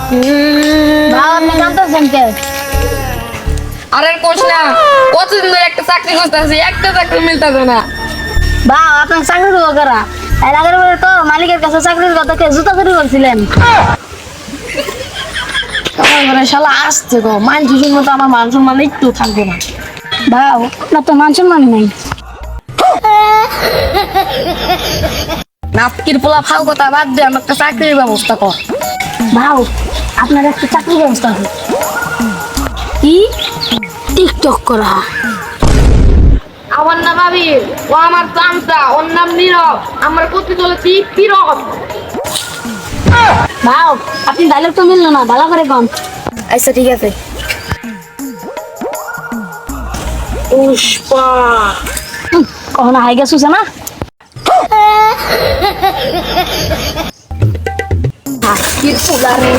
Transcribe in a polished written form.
ভাও আপনি জানতেছেন কে? আরে কোচ না, কতদিন ধরে একটা চাকরি করতেছি, একটা চাকরি মিলতেছে না। ভাও আপনার চাকরি দেবো করা এর আগের বারে তো মালিকের কাছে চাকরির কথা কে জুতা চুরি করছিলেন। তখন করে শালা আসছে গো, মানুষের মতো আমার মান সম্মান একটু থাকবে না। ভাও আপনার তো মান সম্মান নেই। নাটকির পোলা ফাও কথা বাদ দিয়ে আমার একটা চাকরির ব্যবস্থা কর। ভাও আপনার একটা চাকরির ব্যবস্থা আছে। কি? টিকটক করা। আমার নাম আবির, ও আমার চামচা, ওর নাম নীরব, আমার প্রতি চলেছি কিরব। ভাও আপনি ডায়লগ তো মিললো না, ভালো করে কন। আচ্ছা ঠিক আছে। পুষ্পা। কখনো হাই গেছে না? নাটকির পোলা রে।